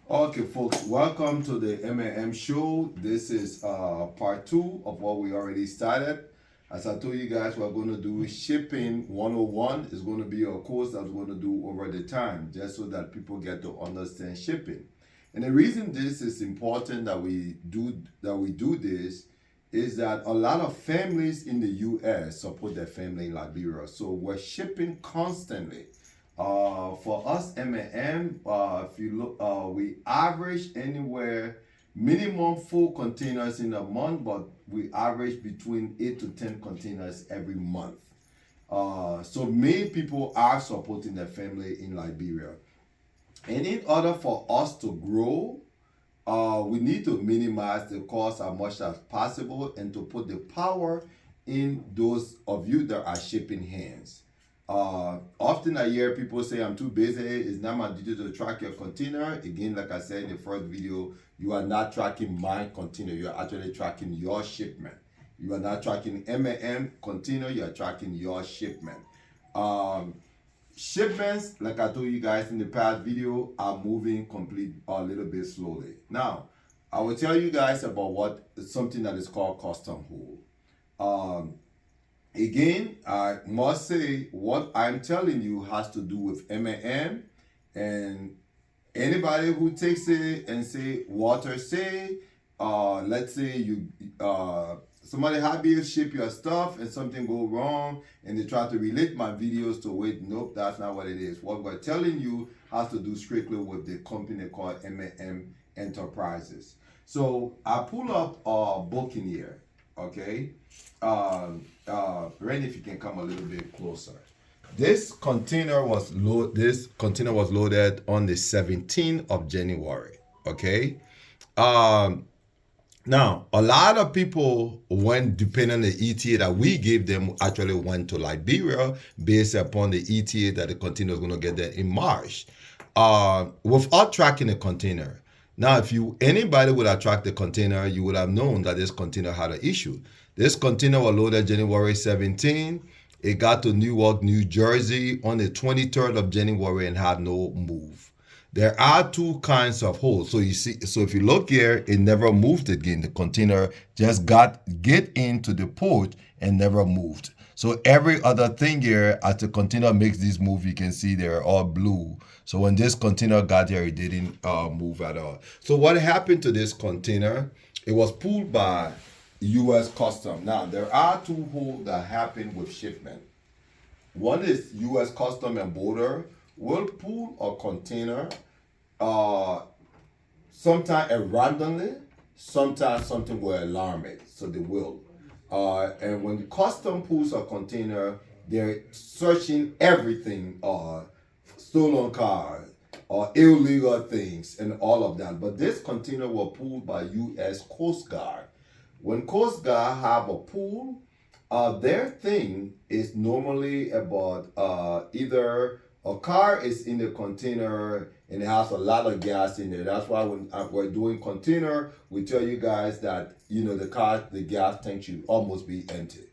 Okay, folks, welcome to the M&M show. This is part two of what we already started. As I told you guys, we're going to do shipping 101. It's going to be a course that we're going to do over the time, just so that people get to understand shipping. And the reason this is important that we do this is that a lot of families in the U.S. support their family in Liberia, so we're shipping constantly. For us, M&M, if you look, we average anywhere minimum 4 containers in a month, but we average between 8 to 10 containers every month. So many people are supporting their family in Liberia. And in order for us to grow, we need to minimize the cost as much as possible and to put the power in those of you that are shipping hands. Often I hear people say, I'm too busy, it's not my duty to track your container. Again, like I said in the first video, you are not tracking my container, you are actually tracking your shipment. You are not tracking M&M container, you are tracking your shipment. Um, Shipments, like I told you guys in the past video, are moving complete a little bit slowly. Now, I will tell you guys about what something that is called custom hold. Um, Again, I must say what I'm telling you has to do with M&M, and anybody who takes it and say Walter say, let's say you somebody happy you ship your stuff and something go wrong and they try to relate my videos to it. Nope, that's not what it is. What we're telling you has to do strictly with the company called M&M Enterprises. So I pull up a booking here, okay? Randy, if you can come a little bit closer. This container was loaded on the 17th of January. Okay. Um, Now a lot of people went depending on the ETA that we gave them actually went to Liberia based upon the ETA that the container is going to get there in March. Without tracking the container. Now, if you anybody would have tracked the container, you would have known that this container had an issue. This container was loaded January 17. It got to Newark, New Jersey on the 23rd of January and had no move. There are two kinds of holes. So you see, so if you look here, it never moved again. The container just get into the port and never moved. So every other thing here, as the container makes this move, you can see they're all blue. So when this container got here, it didn't move at all. So what happened to this container? It was pulled by U.S. Custom. Now there are two holes that happen with shipment. One is U.S. Custom and Border will pull a container uh, sometimes randomly, sometimes something will alarm it, so they will. And when the custom pulls a container, they're searching everything, stolen cars, or illegal things, and all of that. But this container was pulled by U.S. Coast Guard. When Coast Guard have a pool, their thing is normally about either a car is in the container and it has a lot of gas in there. That's why when we're doing container, we tell you guys that the gas tank should almost be empty.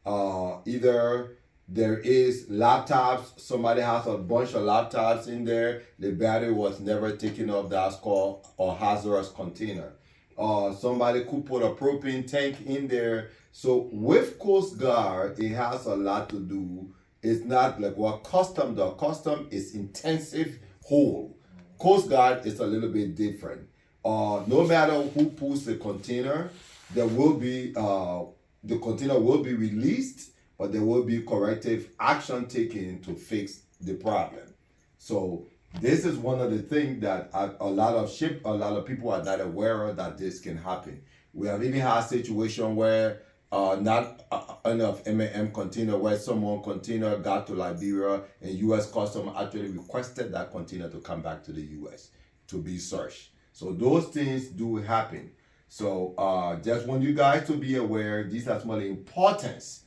Either there is laptops, somebody has a bunch of laptops in there, the battery was never taken off, that's called a hazardous container. Somebody could put a propane tank in there. So with Coast Guard, it has a lot to do. It's not like what custom does. Custom is intensive hold. Coast Guard is a little bit different. No matter who pulls the container, there will be the container will be released, but there will be corrective action taken to fix the problem. So this is one of the things that a lot of people are not aware of, that this can happen. We have even had a situation where not enough M&M container, where someone container got to Liberia and U.S. Custom actually requested that container to come back to the U.S. to be searched. So those things do happen. So just want you guys to be aware, these are some of the importance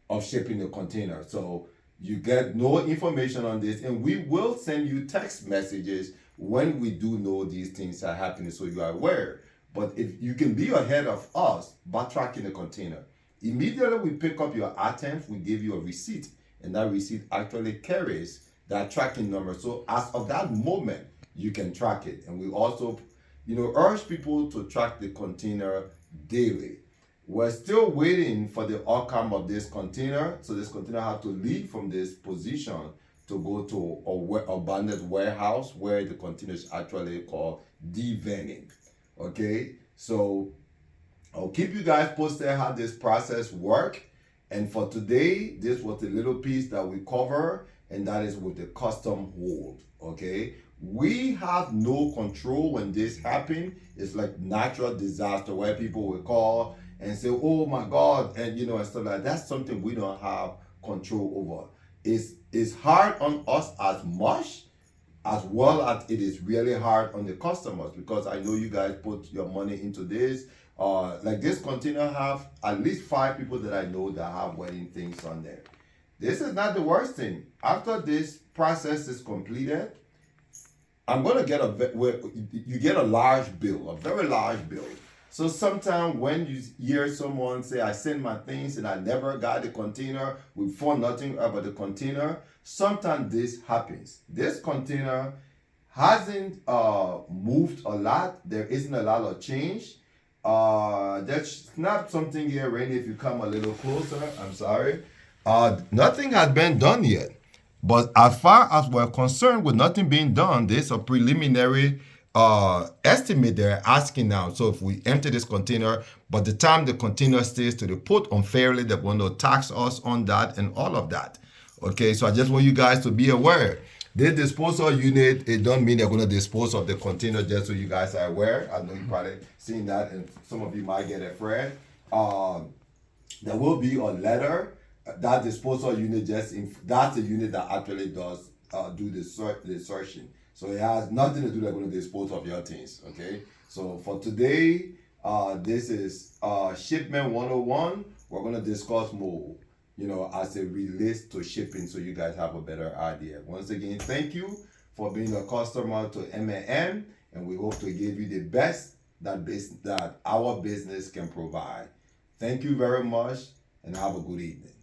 of shipping the container. So you get no information on this, and we will send you text messages when we do know these things are happening, so you are aware. But if you can be ahead of us by tracking the container, immediately we pick up your items, we give you a receipt, and that receipt actually carries that tracking number. So as of that moment, you can track it. And we also, urge people to track the container daily. We're still waiting for the outcome of this container. So this container has to leave from this position to go to a abandoned warehouse where the container is actually called de-venning. Okay, so I'll keep you guys posted how this process work. And for today, this was a little piece that we cover, and that is with the custom hold. Okay, we have no control when this happen. It's like natural disaster where people will call and say, "Oh my God," and and stuff like that. That's something we don't have control over. It's hard on us as much as well as it is really hard on the customers, because I know you guys put your money into this. Like this container have at least 5 people that I know that have wedding things on there. This is not the worst thing. After this process is completed, I'm gonna get you get a large bill, a very large bill. So sometimes when you hear someone say, "I sent my things and I never got the container," we found nothing about the container. Sometimes this happens. This container hasn't moved a lot. There isn't a lot of change. There's not something here, Randy. If you come a little closer, I'm sorry. Nothing has been done yet. But as far as we're concerned, with nothing being done, there's a preliminary estimate they're asking now. So if we empty this container, but the time the container stays to the port unfairly, they're going to tax us on that and all of that. Okay, so I just want you guys to be aware. This disposal unit, it don't mean they're going to dispose of the container, just so you guys are aware. I know you probably seen that, and some of you might get afraid. There will be a letter. That disposal unit that's the unit that actually does do the searching. So it has nothing to do with going to dispose of your things. Okay. So for today, this is Shipment 101. We're going to discuss more, as it relates to shipping, so you guys have a better idea. Once again, thank you for being a customer to M&M, and we hope to give you the best that our business can provide. Thank you very much, and have a good evening.